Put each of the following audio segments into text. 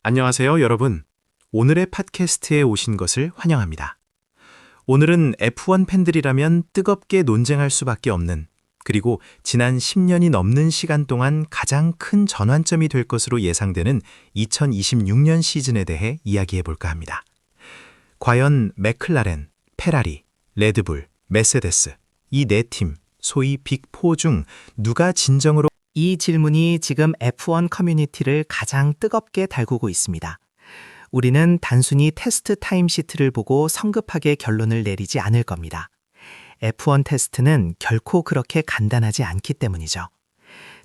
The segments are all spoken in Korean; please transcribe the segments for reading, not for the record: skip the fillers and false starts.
안녕하세요, 여러분. 오늘의 팟캐스트에 오신 것을 환영합니다. 오늘은 F1 팬들이라면 뜨겁게 논쟁할 수밖에 없는, 그리고 지난 10년이 넘는 시간 동안 가장 큰 전환점이 될 것으로 예상되는 2026년 시즌에 대해 이야기해 볼까 합니다. 과연 맥클라렌, 페라리, 레드불, 메세데스, 이 네 팀, 소위 빅4 중 누가 진정으로 이 질문이 지금 F1 커뮤니티를 가장 뜨겁게 달구고 있습니다. 우리는 단순히 테스트 타임시트를 보고 성급하게 결론을 내리지 않을 겁니다. F1 테스트는 결코 그렇게 간단하지 않기 때문이죠.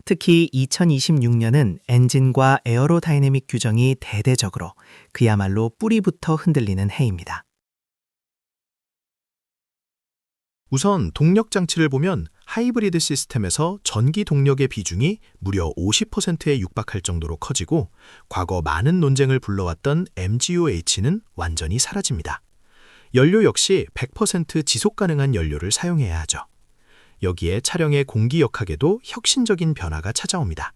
특히 2026년은 엔진과 에어로다이내믹 규정이 대대적으로 그야말로 뿌리부터 흔들리는 해입니다. 우선 동력 장치를 보면 하이브리드 시스템에서 전기 동력의 비중이 무려 50%에 육박할 정도로 커지고 과거 많은 논쟁을 불러왔던 MGU-H는 완전히 사라집니다. 연료 역시 100% 지속 가능한 연료를 사용해야 하죠. 여기에 차량의 공기 역학에도 혁신적인 변화가 찾아옵니다.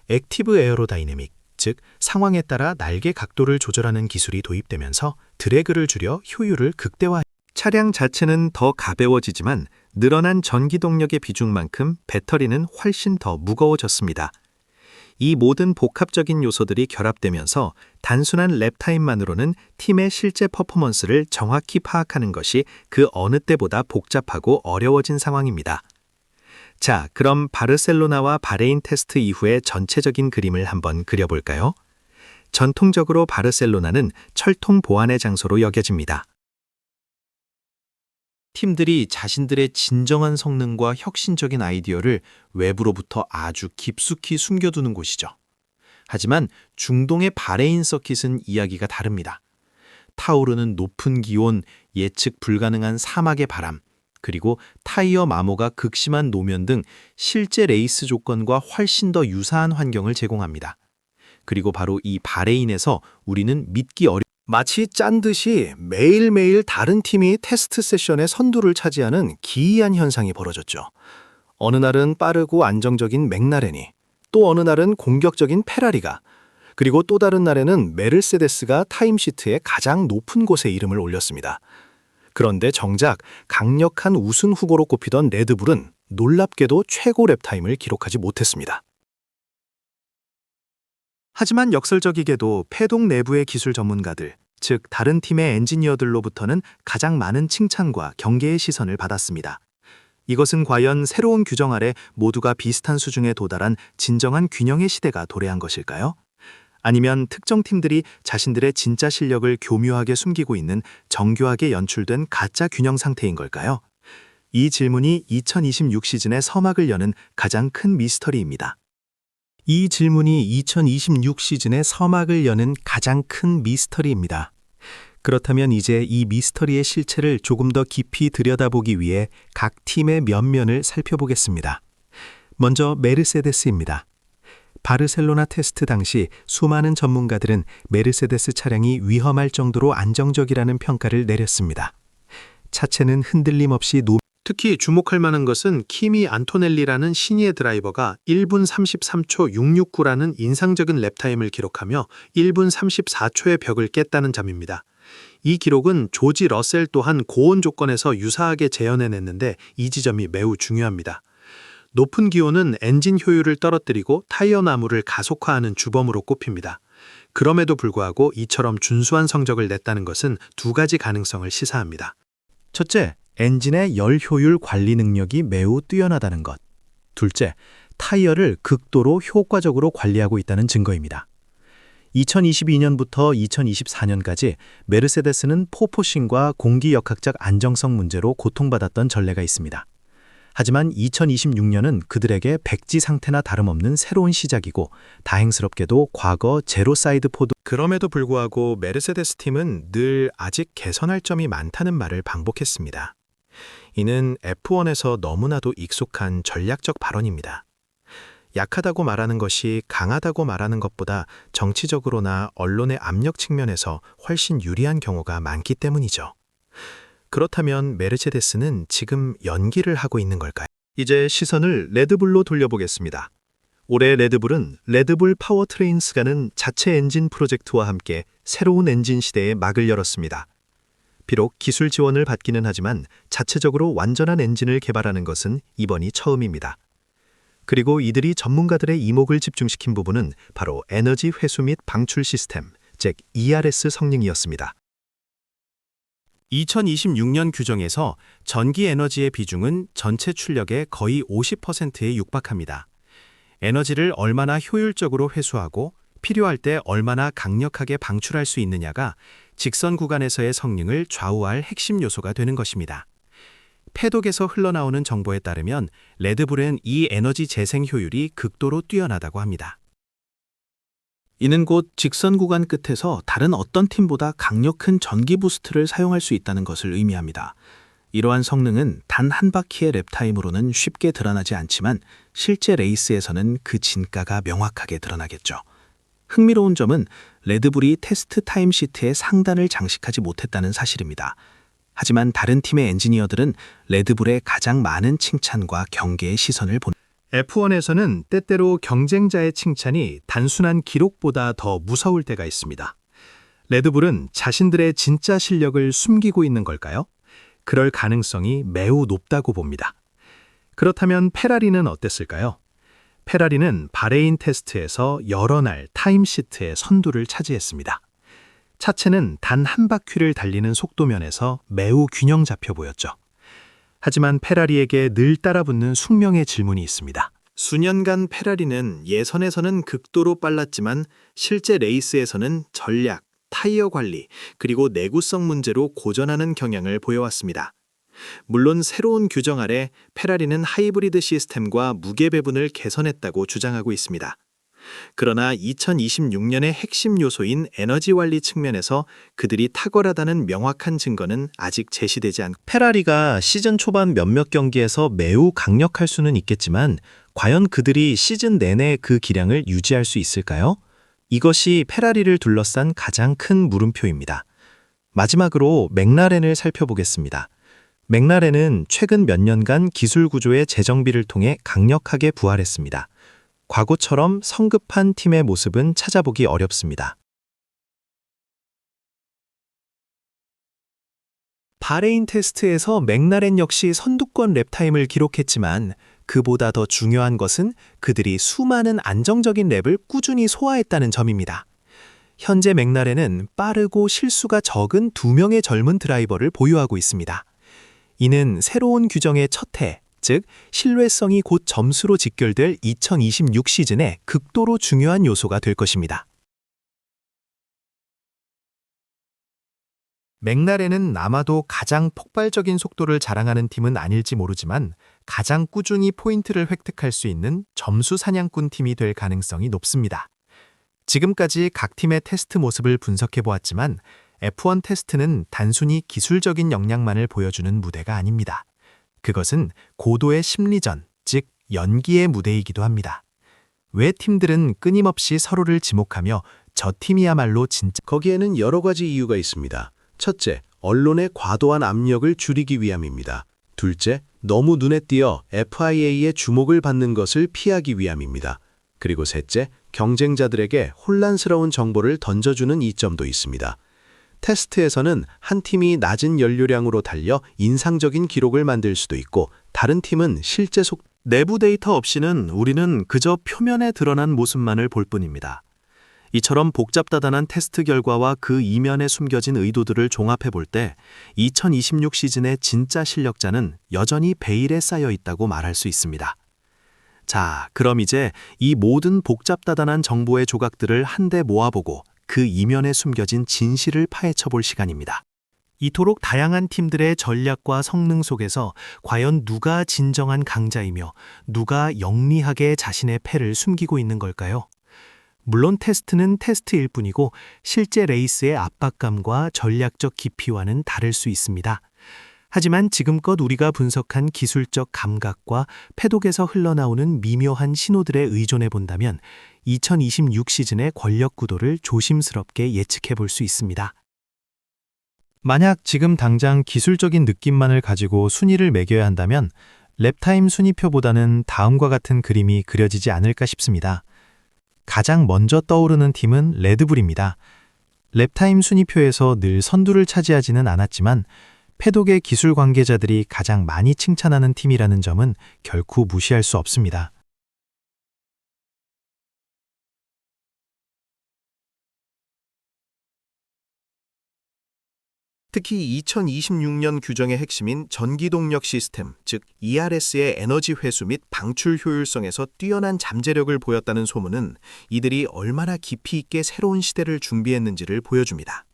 액티브 에어로다이내믹, 즉 상황에 따라 날개 각도를 조절하는 기술이 도입되면서 드래그를 줄여 효율을 극대화합니다. 차량 자체는 더 가벼워지지만 늘어난 전기 동력의 비중만큼 배터리는 훨씬 더 무거워졌습니다. 이 모든 복합적인 요소들이 결합되면서 단순한 랩타임만으로는 팀의 실제 퍼포먼스를 정확히 파악하는 것이 그 어느 때보다 복잡하고 어려워진 상황입니다. 자, 그럼 바르셀로나와 바레인 테스트 이후의 전체적인 그림을 한번 그려볼까요? 전통적으로 바르셀로나는 철통 보안의 장소로 여겨집니다. 팀들이 자신들의 진정한 성능과 혁신적인 아이디어를 외부로부터 아주 깊숙이 숨겨두는 곳이죠. 하지만 중동의 바레인 서킷은 이야기가 다릅니다. 타오르는 높은 기온, 예측 불가능한 사막의 바람, 그리고 타이어 마모가 극심한 노면 등 실제 레이스 조건과 훨씬 더 유사한 환경을 제공합니다. 그리고 바로 이 바레인에서 우리는 믿기 어려운 마치 짠 듯이 매일매일 다른 팀이 테스트 세션의 선두를 차지하는 기이한 현상이 벌어졌죠. 어느 날은 빠르고 안정적인 맥라렌이, 또 어느 날은 공격적인 페라리가, 그리고 또 다른 날에는 메르세데스가 타임시트의 가장 높은 곳에 이름을 올렸습니다. 그런데 정작 강력한 우승 후보로 꼽히던 레드불은 놀랍게도 최고 랩타임을 기록하지 못했습니다. 하지만 역설적이게도 패동 내부의 기술 전문가들, 즉 다른 팀의 엔지니어들로부터는 가장 많은 칭찬과 경계의 시선을 받았습니다. 이것은 과연 새로운 규정 아래 모두가 비슷한 수준에 도달한 진정한 균형의 시대가 도래한 것일까요? 아니면 특정 팀들이 자신들의 진짜 실력을 교묘하게 숨기고 있는 정교하게 연출된 가짜 균형 상태인 걸까요? 이 질문이 2026 시즌의 서막을 여는 가장 큰 미스터리입니다. 이 질문이 2026 시즌의 서막을 여는 가장 큰 미스터리입니다. 그렇다면 이제 이 미스터리의 실체를 조금 더 깊이 들여다보기 위해 각 팀의 면면을 살펴보겠습니다. 먼저 메르세데스입니다. 바르셀로나 테스트 당시 수많은 전문가들은 메르세데스 차량이 위험할 정도로 안정적이라는 평가를 내렸습니다. 차체는 흔들림 없이 특히 주목할 만한 것은 키미 안토넬리라는 신예 드라이버가 1분 33초 669라는 인상적인 랩타임을 기록하며 1분 34초의 벽을 깼다는 점입니다. 이 기록은 조지 러셀 또한 고온 조건에서 유사하게 재현해냈는데 이 지점이 매우 중요합니다. 높은 기온은 엔진 효율을 떨어뜨리고 타이어 나무를 가속화하는 주범으로 꼽힙니다. 그럼에도 불구하고 이처럼 준수한 성적을 냈다는 것은 두 가지 가능성을 시사합니다. 첫째, 엔진의 열 효율 관리 능력이 매우 뛰어나다는 것. 둘째, 타이어를 극도로 효과적으로 관리하고 있다는 증거입니다. 2022년부터 2024년까지 메르세데스는 포포싱과 공기 역학적 안정성 문제로 고통받았던 전례가 있습니다. 하지만 2026년은 그들에게 백지 상태나 다름없는 새로운 시작이고 다행스럽게도 과거 제로 사이드 포드 그럼에도 불구하고 메르세데스 팀은 늘 아직 개선할 점이 많다는 말을 반복했습니다. 이는 F1에서 너무나도 익숙한 전략적 발언입니다. 약하다고 말하는 것이 강하다고 말하는 것보다 정치적으로나 언론의 압력 측면에서 훨씬 유리한 경우가 많기 때문이죠. 그렇다면 메르세데스는 지금 연기를 하고 있는 걸까요? 이제 시선을 레드불로 돌려보겠습니다. 올해 레드불은 레드불 파워트레인스가는 자체 엔진 프로젝트와 함께 새로운 엔진 시대에 막을 열었습니다. 비록 기술 지원을 받기는 하지만 자체적으로 완전한 엔진을 개발하는 것은 이번이 처음입니다. 그리고 이들이 전문가들의 이목을 집중시킨 부분은 바로 에너지 회수 및 방출 시스템, 즉 ERS 성능이었습니다. 2026년 규정에서 전기 에너지의 비중은 전체 출력의 거의 50%에 육박합니다. 에너지를 얼마나 효율적으로 회수하고 필요할 때 얼마나 강력하게 방출할 수 있느냐가 직선 구간에서의 성능을 좌우할 핵심 요소가 되는 것입니다. 패독에서 흘러나오는 정보에 따르면 레드불은 이 에너지 재생 효율이 극도로 뛰어나다고 합니다. 이는 곧 직선 구간 끝에서 다른 어떤 팀보다 강력한 전기 부스트를 사용할 수 있다는 것을 의미합니다. 이러한 성능은 단 한 바퀴의 랩타임으로는 쉽게 드러나지 않지만 실제 레이스에서는 그 진가가 명확하게 드러나겠죠. 흥미로운 점은 레드불이 테스트 타임 시트에 상단을 장식하지 못했다는 사실입니다. 하지만 다른 팀의 엔지니어들은 레드불에 가장 많은 칭찬과 경계의 시선을 본 F1에서는 때때로 경쟁자의 칭찬이 단순한 기록보다 더 무서울 때가 있습니다. 레드불은 자신들의 진짜 실력을 숨기고 있는 걸까요? 그럴 가능성이 매우 높다고 봅니다. 그렇다면 페라리는 어땠을까요? 페라리는 바레인 테스트에서 여러 날 타임시트의 선두를 차지했습니다. 차체는 단 한 바퀴를 달리는 속도면에서 매우 균형 잡혀 보였죠. 하지만 페라리에게 늘 따라붙는 숙명의 질문이 있습니다. 수년간 페라리는 예선에서는 극도로 빨랐지만 실제 레이스에서는 전략, 타이어 관리, 그리고 내구성 문제로 고전하는 경향을 보여왔습니다. 물론 새로운 규정 아래 페라리는 하이브리드 시스템과 무게 배분을 개선했다고 주장하고 있습니다. 그러나 2026년의 핵심 요소인 에너지 관리 측면에서 그들이 탁월하다는 명확한 증거는 아직 제시되지 않고 페라리가 시즌 초반 몇몇 경기에서 매우 강력할 수는 있겠지만 과연 그들이 시즌 내내 그 기량을 유지할 수 있을까요? 이것이 페라리를 둘러싼 가장 큰 물음표입니다. 마지막으로 맥라렌을 살펴보겠습니다. 맥라렌은 최근 몇 년간 기술 구조의 재정비를 통해 강력하게 부활했습니다. 과거처럼 성급한 팀의 모습은 찾아보기 어렵습니다. 바레인 테스트에서 맥라렌 역시 선두권 랩타임을 기록했지만 그보다 더 중요한 것은 그들이 수많은 안정적인 랩을 꾸준히 소화했다는 점입니다. 현재 맥라렌은 빠르고 실수가 적은 2명의 젊은 드라이버를 보유하고 있습니다. 이는 새로운 규정의 첫 해, 즉 신뢰성이 곧 점수로 직결될 2026 시즌에 극도로 중요한 요소가 될 것입니다. 맥라렌은 아마도 가장 폭발적인 속도를 자랑하는 팀은 아닐지 모르지만 가장 꾸준히 포인트를 획득할 수 있는 점수 사냥꾼 팀이 될 가능성이 높습니다. 지금까지 각 팀의 테스트 모습을 분석해 보았지만 F1 테스트는 단순히 기술적인 역량만을 보여주는 무대가 아닙니다. 그것은 고도의 심리전, 즉 연기의 무대이기도 합니다. 왜 팀들은 끊임없이 서로를 지목하며 저 팀이야말로 진짜 거기에는 여러 가지 이유가 있습니다. 첫째, 언론의 과도한 압력을 줄이기 위함입니다. 둘째, 너무 눈에 띄어 FIA의 주목을 받는 것을 피하기 위함입니다. 그리고 셋째, 경쟁자들에게 혼란스러운 정보를 던져주는 이점도 있습니다. 테스트에서는 한 팀이 낮은 연료량으로 달려 인상적인 기록을 만들 수도 있고 다른 팀은 실제 내부 데이터 없이는 우리는 그저 표면에 드러난 모습만을 볼 뿐입니다. 이처럼 복잡다단한 테스트 결과와 그 이면에 숨겨진 의도들을 종합해 볼 때 2026 시즌의 진짜 실력자는 여전히 베일에 쌓여 있다고 말할 수 있습니다. 자, 그럼 이제 이 모든 복잡다단한 정보의 조각들을 한데 모아보고 그 이면에 숨겨진 진실을 파헤쳐 볼 시간입니다. 이토록 다양한 팀들의 전략과 성능 속에서 과연 누가 진정한 강자이며 누가 영리하게 자신의 패를 숨기고 있는 걸까요? 물론 테스트는 테스트일 뿐이고 실제 레이스의 압박감과 전략적 깊이와는 다를 수 있습니다. 하지만 지금껏 우리가 분석한 기술적 감각과 패독에서 흘러나오는 미묘한 신호들에 의존해 본다면 2026 시즌의 권력 구도를 조심스럽게 예측해 볼 수 있습니다. 만약 지금 당장 기술적인 느낌만을 가지고 순위를 매겨야 한다면 랩타임 순위표보다는 다음과 같은 그림이 그려지지 않을까 싶습니다. 가장 먼저 떠오르는 팀은 레드불입니다. 랩타임 순위표에서 늘 선두를 차지하지는 않았지만 패독의 기술 관계자들이 가장 많이 칭찬하는 팀이라는 점은 결코 무시할 수 없습니다. 특히 2026년 규정의 핵심인 전기동력 시스템, 즉 ERS의 에너지 회수 및 방출 효율성에서 뛰어난 잠재력을 보였다는 소문은 이들이 얼마나 깊이 있게 새로운 시대를 준비했는지를 보여줍니다.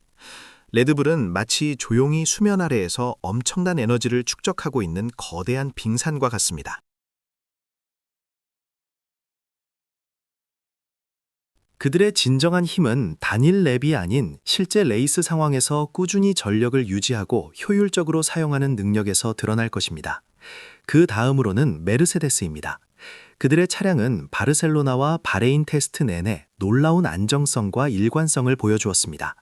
레드불은 마치 조용히 수면 아래에서 엄청난 에너지를 축적하고 있는 거대한 빙산과 같습니다. 그들의 진정한 힘은 단일 랩이 아닌 실제 레이스 상황에서 꾸준히 전력을 유지하고 효율적으로 사용하는 능력에서 드러날 것입니다. 그 다음으로는 메르세데스입니다. 그들의 차량은 바르셀로나와 바레인 테스트 내내 놀라운 안정성과 일관성을 보여주었습니다.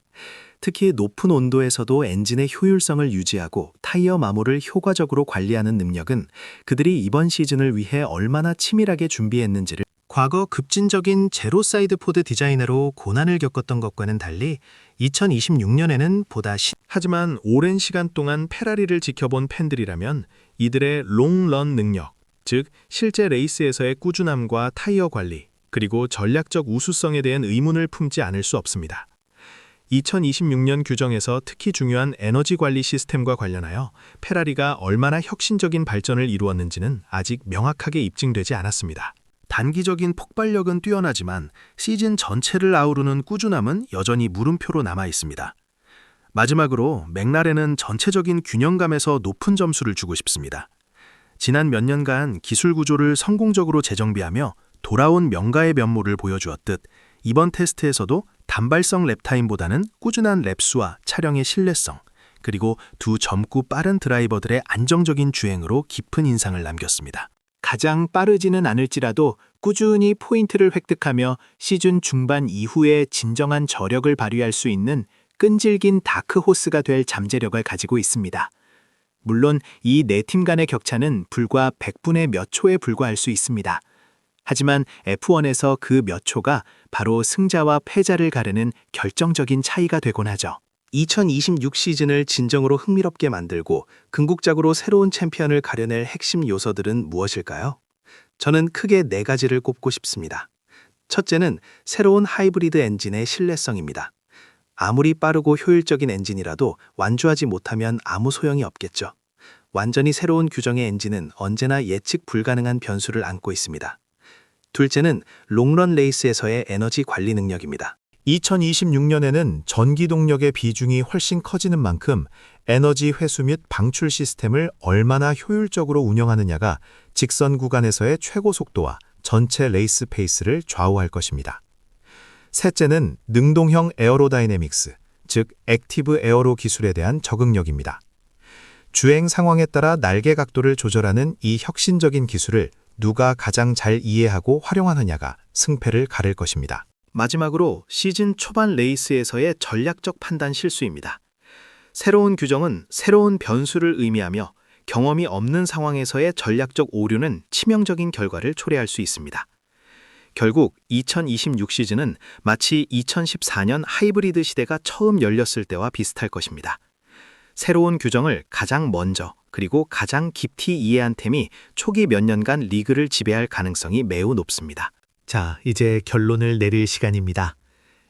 특히 높은 온도에서도 엔진의 효율성을 유지하고 타이어 마모를 효과적으로 관리하는 능력은 그들이 이번 시즌을 위해 얼마나 치밀하게 준비했는지를 과거 급진적인 제로 사이드 포드 디자이너로 고난을 겪었던 것과는 달리 2026년에는 하지만 오랜 시간 동안 페라리를 지켜본 팬들이라면 이들의 롱런 능력, 즉 실제 레이스에서의 꾸준함과 타이어 관리, 그리고 전략적 우수성에 대한 의문을 품지 않을 수 없습니다. 2026년 규정에서 특히 중요한 에너지 관리 시스템과 관련하여 페라리가 얼마나 혁신적인 발전을 이루었는지는 아직 명확하게 입증되지 않았습니다. 단기적인 폭발력은 뛰어나지만 시즌 전체를 아우르는 꾸준함은 여전히 물음표로 남아 있습니다. 마지막으로 맥라렌은 전체적인 균형감에서 높은 점수를 주고 싶습니다. 지난 몇 년간 기술 구조를 성공적으로 재정비하며 돌아온 명가의 면모를 보여주었듯 이번 테스트에서도 단발성 랩타임보다는 꾸준한 랩수와 차량의 신뢰성, 그리고 두 젊고 빠른 드라이버들의 안정적인 주행으로 깊은 인상을 남겼습니다. 가장 빠르지는 않을지라도 꾸준히 포인트를 획득하며 시즌 중반 이후에 진정한 저력을 발휘할 수 있는 끈질긴 다크호스가 될 잠재력을 가지고 있습니다. 물론 이 네 팀 간의 격차는 불과 100분의 몇 초에 불과할 수 있습니다. 하지만 F1에서 그 몇 초가 바로 승자와 패자를 가르는 결정적인 차이가 되곤 하죠. 2026 시즌을 진정으로 흥미롭게 만들고 궁극적으로 새로운 챔피언을 가려낼 핵심 요소들은 무엇일까요? 저는 크게 네 가지를 꼽고 싶습니다. 첫째는 새로운 하이브리드 엔진의 신뢰성입니다. 아무리 빠르고 효율적인 엔진이라도 완주하지 못하면 아무 소용이 없겠죠. 완전히 새로운 규정의 엔진은 언제나 예측 불가능한 변수를 안고 있습니다. 둘째는 롱런 레이스에서의 에너지 관리 능력입니다. 2026년에는 전기 동력의 비중이 훨씬 커지는 만큼 에너지 회수 및 방출 시스템을 얼마나 효율적으로 운영하느냐가 직선 구간에서의 최고 속도와 전체 레이스 페이스를 좌우할 것입니다. 셋째는 능동형 에어로다이내믹스, 즉 액티브 에어로 기술에 대한 적응력입니다. 주행 상황에 따라 날개 각도를 조절하는 이 혁신적인 기술을 누가 가장 잘 이해하고 활용하느냐가 승패를 가릴 것입니다. 마지막으로 시즌 초반 레이스에서의 전략적 판단 실수입니다. 새로운 규정은 새로운 변수를 의미하며 경험이 없는 상황에서의 전략적 오류는 치명적인 결과를 초래할 수 있습니다. 결국 2026 시즌은 마치 2014년 하이브리드 시대가 처음 열렸을 때와 비슷할 것입니다. 새로운 규정을 가장 먼저 그리고 가장 깊이 이해한 팀이 초기 몇 년간 리그를 지배할 가능성이 매우 높습니다. 자, 이제 결론을 내릴 시간입니다.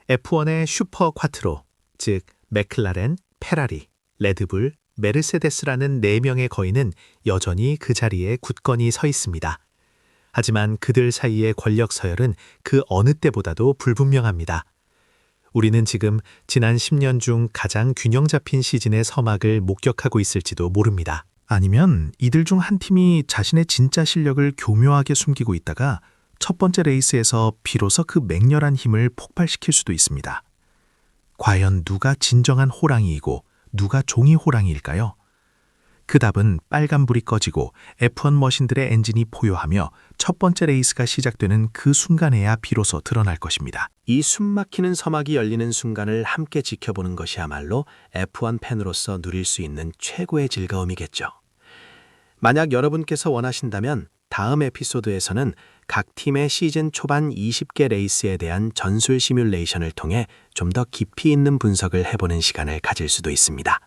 F1의 슈퍼 콰트로, 즉 맥클라렌, 페라리, 레드불, 메르세데스라는 4명의 거인은 여전히 그 자리에 굳건히 서 있습니다. 하지만 그들 사이의 권력 서열은 그 어느 때보다도 불분명합니다. 우리는 지금 지난 10년 중 가장 균형 잡힌 시즌의 서막을 목격하고 있을지도 모릅니다. 아니면 이들 중 한 팀이 자신의 진짜 실력을 교묘하게 숨기고 있다가 첫 번째 레이스에서 비로소 그 맹렬한 힘을 폭발시킬 수도 있습니다. 과연 누가 진정한 호랑이이고 누가 종이 호랑이일까요? 그 답은 빨간불이 꺼지고 F1 머신들의 엔진이 포효하며 첫 번째 레이스가 시작되는 그 순간에야 비로소 드러날 것입니다. 이 숨막히는 서막이 열리는 순간을 함께 지켜보는 것이야말로 F1 팬으로서 누릴 수 있는 최고의 즐거움이겠죠. 만약 여러분께서 원하신다면 다음 에피소드에서는 각 팀의 시즌 초반 20개 레이스에 대한 전술 시뮬레이션을 통해 좀 더 깊이 있는 분석을 해보는 시간을 가질 수도 있습니다.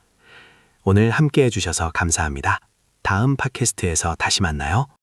오늘 함께 해주셔서 감사합니다. 다음 팟캐스트에서 다시 만나요.